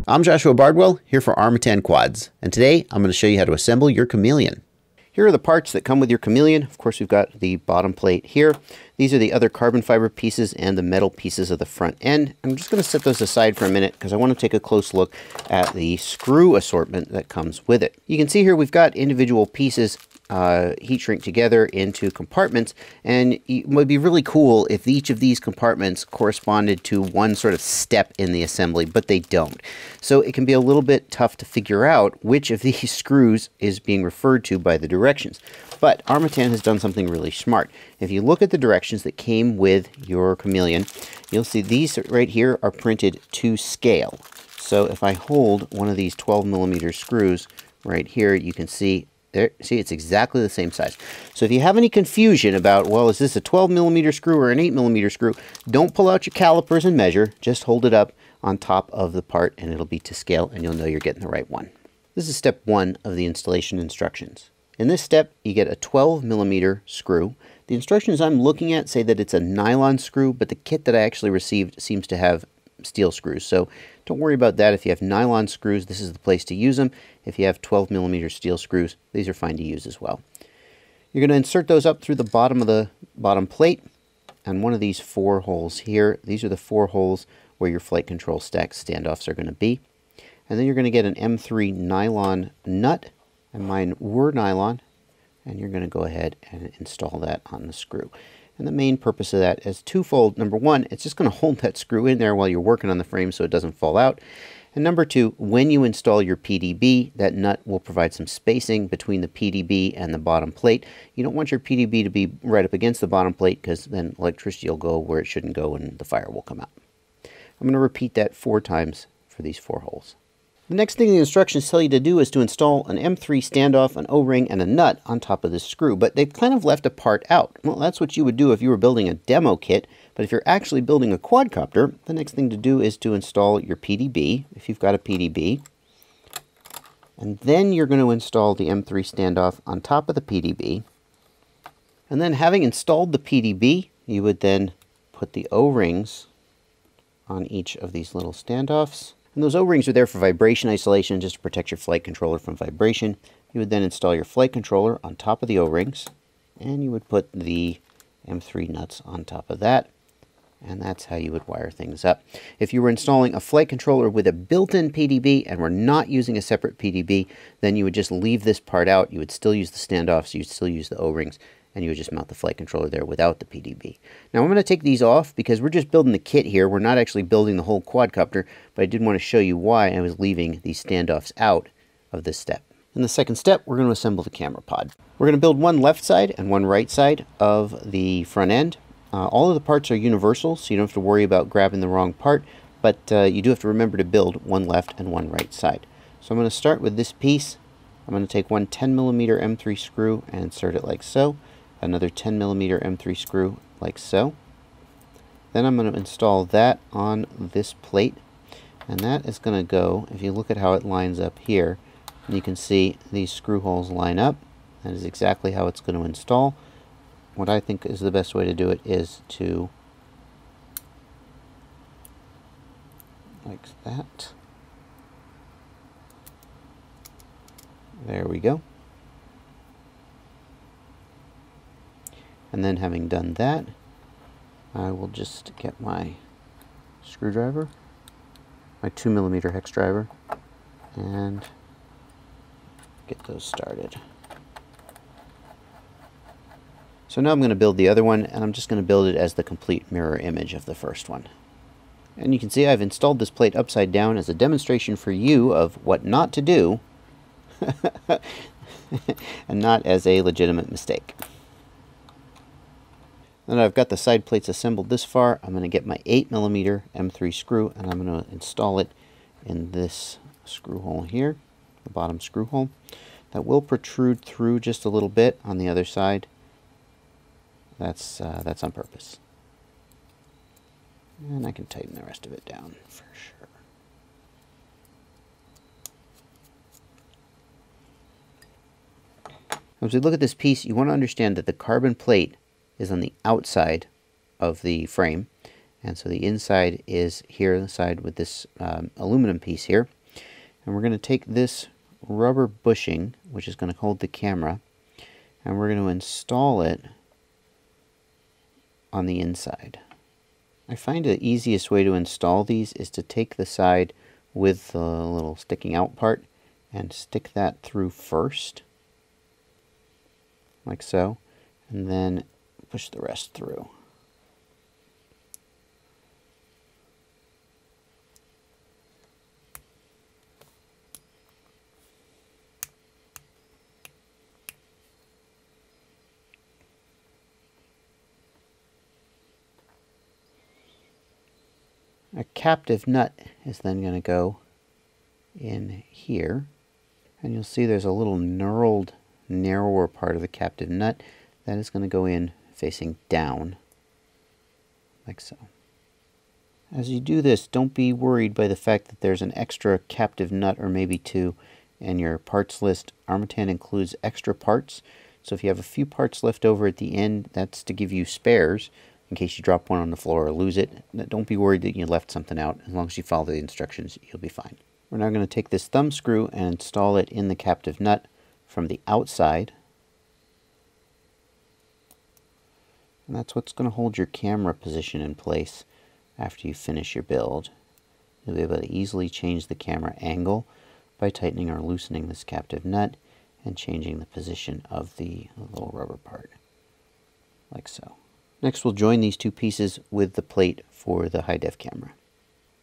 I'm Joshua Bardwell, here for Armattan Quads, and today I'm going to show you how to assemble your Chameleon. Here are the parts that come with your Chameleon. Of course, we've got the bottom plate here. These are the other carbon fiber pieces and the metal pieces of the front end. I'm just going to set those aside for a minute because I want to take a close look at the screw assortment that comes with it. You can see here we've got individual pieces heat shrink together into compartments, and it would be really cool if each of these compartments corresponded to one sort of step in the assembly, but they don't. So it can be a little bit tough to figure out which of these screws is being referred to by the directions. But Armattan has done something really smart. If you look at the directions that came with your Chameleon, you'll see these right here are printed to scale. So if I hold one of these 12mm screws right here, you can see there, see, it's exactly the same size. So if you have any confusion about, well, is this a 12mm screw or an 8mm screw, don't pull out your calipers and measure. Just hold it up on top of the part and it'll be to scale and you'll know you're getting the right one. This is step 1 of the installation instructions. In this step, you get a 12mm screw. The instructions I'm looking at say that it's a nylon screw, but the kit that I actually received seems to have steel screws. So don't worry about that. If you have nylon screws, this is the place to use them. If you have 12mm steel screws, these are fine to use as well. You're going to insert those up through the bottom of the bottom plate and one of these 4 holes here. These are the 4 holes where your flight control stack standoffs are going to be. And then you're going to get an M3 nylon nut, and mine were nylon, and you're going to go ahead and install that on the screw. And the main purpose of that is twofold. Number 1, it's just going to hold that screw in there while you're working on the frame so it doesn't fall out. And number 2, when you install your PDB, that nut will provide some spacing between the PDB and the bottom plate. You don't want your PDB to be right up against the bottom plate because then electricity will go where it shouldn't go and the fire will come out. I'm going to repeat that 4 times for these 4 holes. The next thing the instructions tell you to do is to install an M3 standoff, an O-ring, and a nut on top of this screw, but they've kind of left a part out. Well, that's what you would do if you were building a demo kit, but if you're actually building a quadcopter, the next thing to do is to install your PDB, if you've got a PDB, and then you're going to install the M3 standoff on top of the PDB, and then having installed the PDB, you would then put the O-rings on each of these little standoffs. And those O-rings are there for vibration isolation, just to protect your flight controller from vibration. You would then install your flight controller on top of the O-rings, and you would put the M3 nuts on top of that, and that's how you would wire things up. If you were installing a flight controller with a built-in PDB and were not using a separate PDB, then you would just leave this part out. You would still use the standoffs, you'd still use the O-rings, and you would just mount the flight controller there without the PDB. Now I'm going to take these off because we're just building the kit here. We're not actually building the whole quadcopter, but I did want to show you why I was leaving these standoffs out of this step. In the second step, we're going to assemble the camera pod. We're going to build one left side and one right side of the front end. All of the parts are universal, so you don't have to worry about grabbing the wrong part, but you do have to remember to build one left and one right side. So I'm going to start with this piece. I'm going to take one 10mm M3 screw and insert it like so. Another 10mm M3 screw like so. Then I'm going to install that on this plate, and that is going to go, if you look at how it lines up here, you can see these screw holes line up. That is exactly how it's going to install. What I think is the best way to do it is to, like that. There we go. And then having done that, I will just get my screwdriver, my 2mm hex driver, and get those started. So now I'm going to build the other one, and I'm just going to build it as the complete mirror image of the first one. And you can see I've installed this plate upside down as a demonstration for you of what not to do, and not as a legitimate mistake. Now that I've got the side plates assembled this far, I'm going to get my 8mm M3 screw and I'm going to install it in this screw hole here, the bottom screw hole. That will protrude through just a little bit on the other side. That's on purpose. And I can tighten the rest of it down for sure. As we look at this piece, you want to understand that the carbon plate is on the outside of the frame, and so the inside is here on the side with this aluminum piece here. And we're going to take this rubber bushing, which is going to hold the camera, and we're going to install it on the inside. I find the easiest way to install these is to take the side with the little sticking out part and stick that through first, like so, and then push the rest through. A captive nut is then going to go in here, and you'll see there's a little knurled, narrower part of the captive nut that is going to go in facing down, like so. As you do this, don't be worried by the fact that there's an extra captive nut or maybe two in your parts list. Armattan includes extra parts, so if you have a few parts left over at the end, that's to give you spares in case you drop one on the floor or lose it. Don't be worried that you left something out. As long as you follow the instructions, you'll be fine. We're now going to take this thumb screw and install it in the captive nut from the outside. And that's what's going to hold your camera position in place after you finish your build. You'll be able to easily change the camera angle by tightening or loosening this captive nut and changing the position of the little rubber part, like so. Next, we'll join these two pieces with the plate for the high-def camera.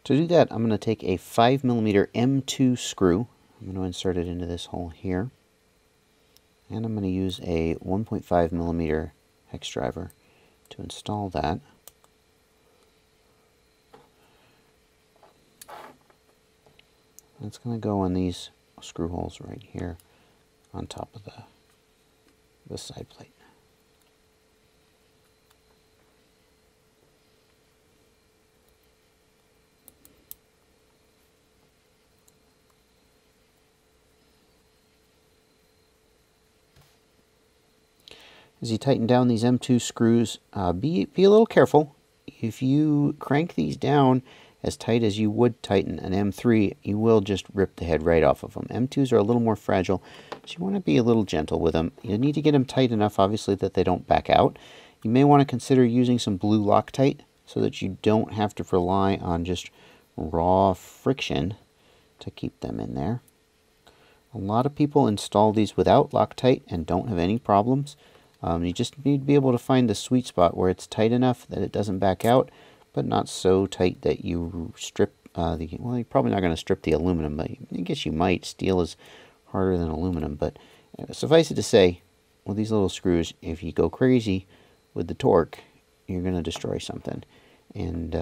To do that, I'm going to take a 5mm M2 screw. I'm going to insert it into this hole here. And I'm going to use a 1.5mm hex driver to install that. And it's going to go in these screw holes right here on top of the side plate. As you tighten down these M2 screws, be a little careful. If you crank these down as tight as you would tighten an M3, you will just rip the head right off of them. M2s are a little more fragile, so you want to be a little gentle with them. You need to get them tight enough, obviously, that they don't back out. You may want to consider using some blue Loctite so that you don't have to rely on just raw friction to keep them in there. A lot of people install these without Loctite and don't have any problems. You just need to be able to find the sweet spot where it's tight enough that it doesn't back out, but not so tight that you strip well, you're probably not going to strip the aluminum, but I guess you might. Steel is harder than aluminum, but suffice it to say, with these little screws, if you go crazy with the torque, you're going to destroy something, and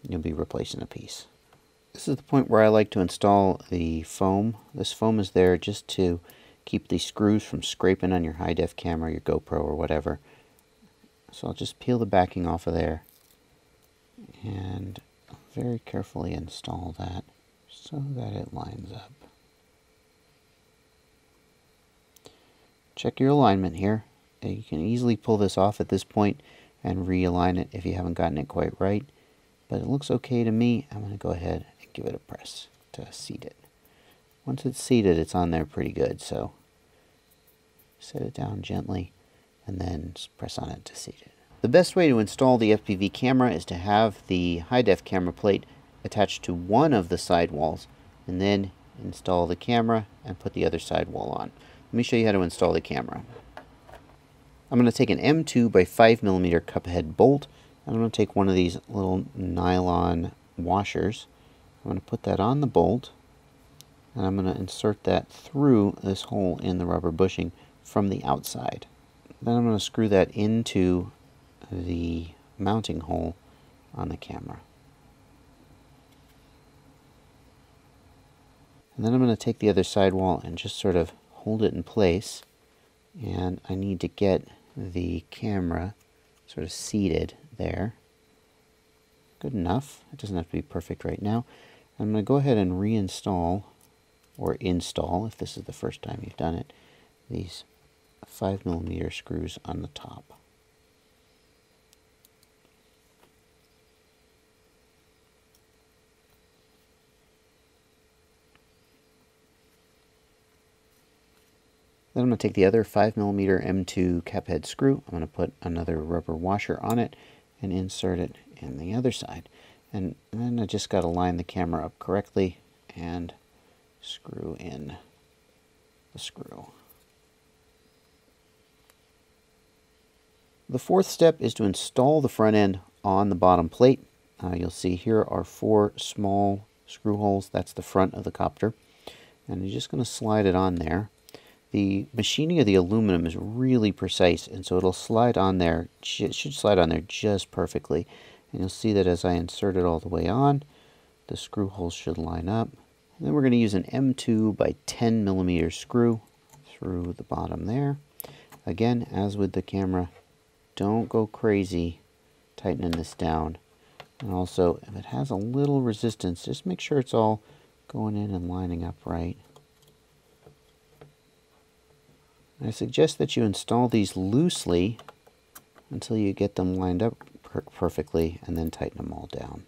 you'll be replacing a piece. This is the point where I like to install the foam. This foam is there just to keep these screws from scraping on your high-def camera, your GoPro, or whatever. So I'll just peel the backing off of there and very carefully install that so that it lines up. Check your alignment here. You can easily pull this off at this point and realign it if you haven't gotten it quite right. But it looks okay to me. I'm going to go ahead and give it a press to seat it. Once it's seated, it's on there pretty good, so set it down gently and then press on it to seat it. The best way to install the FPV camera is to have the high-def camera plate attached to one of the side walls and then install the camera and put the other side wall on. Let me show you how to install the camera. I'm going to take an M2 by 5mm cup head bolt. I'm going to take one of these little nylon washers. I'm going to put that on the bolt, and I'm going to insert that through this hole in the rubber bushing from the outside. Then I'm going to screw that into the mounting hole on the camera. And then I'm going to take the other side wall and just sort of hold it in place, and I need to get the camera sort of seated there. Good enough. It doesn't have to be perfect right now. I'm going to go ahead and reinstall, or install if this is the first time you've done it, these 5mm screws on the top. Then I'm going to take the other 5mm M2 cap head screw. I'm going to put another rubber washer on it and insert it in the other side. And then I just got to line the camera up correctly and screw in the screw. The fourth step is to install the front end on the bottom plate. You'll see here are 4 small screw holes. That's the front of the copter. And you're just going to slide it on there. The machining of the aluminum is really precise, and so it'll slide on there. It should slide on there just perfectly. And you'll see that as I insert it all the way on, the screw holes should line up. And then we're going to use an M2 by 10mm screw through the bottom there. Again, as with the camera, don't go crazy tightening this down. And also, if it has a little resistance, just make sure it's all going in and lining up right. I suggest that you install these loosely until you get them lined up perfectly, and then tighten them all down.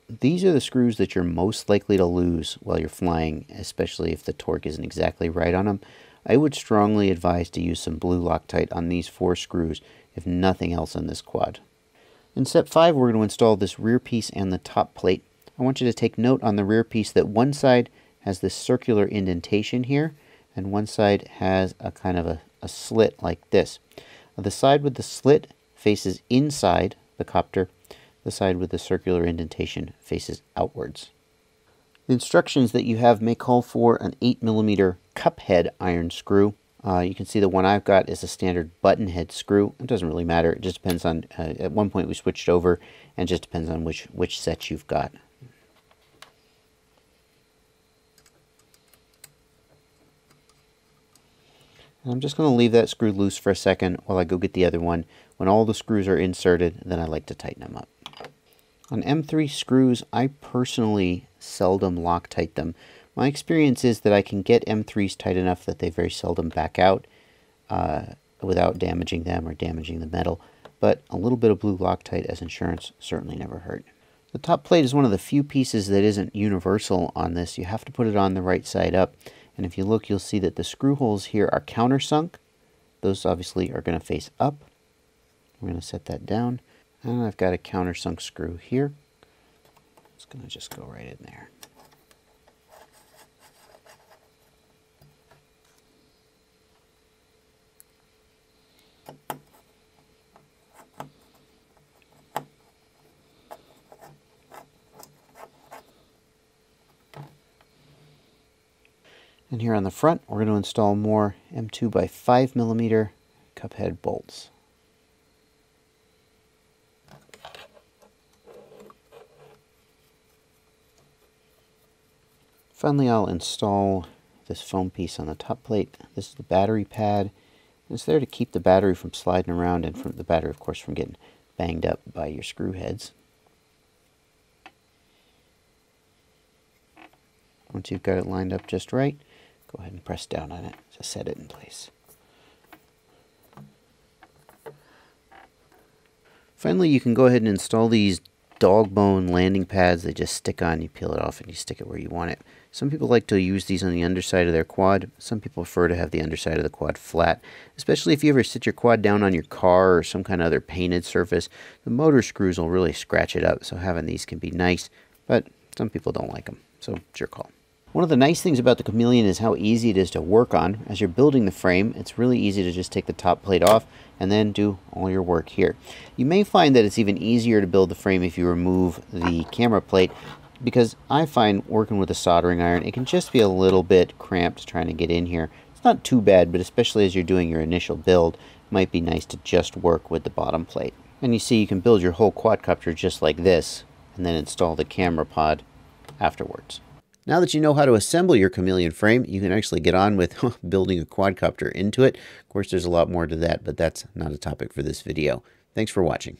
These are the screws that you're most likely to lose while you're flying, especially if the torque isn't exactly right on them. I would strongly advise to use some blue Loctite on these 4 screws, if nothing else on this quad. In step 5, we're going to install this rear piece and the top plate. I want you to take note on the rear piece that one side has this circular indentation here, and one side has a kind of a slit like this. The side with the slit faces inside the copter. The side with the circular indentation faces outwards. The instructions that you have may call for an 8mm cup head iron screw. You can see the one I've got is a standard button head screw. It doesn't really matter. It just depends on, at one point we switched over, and just depends on which set you've got. And I'm just going to leave that screw loose for a second while I go get the other one. When all the screws are inserted, then I like to tighten them up. On M3 screws, I personally seldom Loctite them. My experience is that I can get M3s tight enough that they very seldom back out without damaging them or damaging the metal. But a little bit of blue Loctite as insurance certainly never hurt. The top plate is one of the few pieces that isn't universal on this. You have to put it on the right side up. And if you look, you'll see that the screw holes here are countersunk. Those obviously are going to face up. We're going to set that down. And I've got a countersunk screw here. It's going to just go right in there. And here on the front, we're going to install more M2 by 5mm cup head bolts. Finally, I'll install this foam piece on the top plate. This is the battery pad. It's there to keep the battery from sliding around, and from the battery, of course, from getting banged up by your screw heads. Once you've got it lined up just right, go ahead and press down on it to set it in place. Finally, you can go ahead and install these dog bone landing pads. They just stick on, you peel it off, and you stick it where you want it. Some people like to use these on the underside of their quad. Some people prefer to have the underside of the quad flat, especially if you ever sit your quad down on your car or some kind of other painted surface. The motor screws will really scratch it up, so having these can be nice, but some people don't like them, so it's your call. One of the nice things about the Chameleon is how easy it is to work on. As you're building the frame, it's really easy to just take the top plate off and then do all your work here. You may find that it's even easier to build the frame if you remove the camera plate, because I find working with a soldering iron, it can just be a little bit cramped trying to get in here. It's not too bad, but especially as you're doing your initial build, it might be nice to just work with the bottom plate. And you see you can build your whole quadcopter just like this, and then install the camera pod afterwards. Now that you know how to assemble your Chameleon frame, you can actually get on with building a quadcopter into it. Of course, there's a lot more to that, but that's not a topic for this video. Thanks for watching.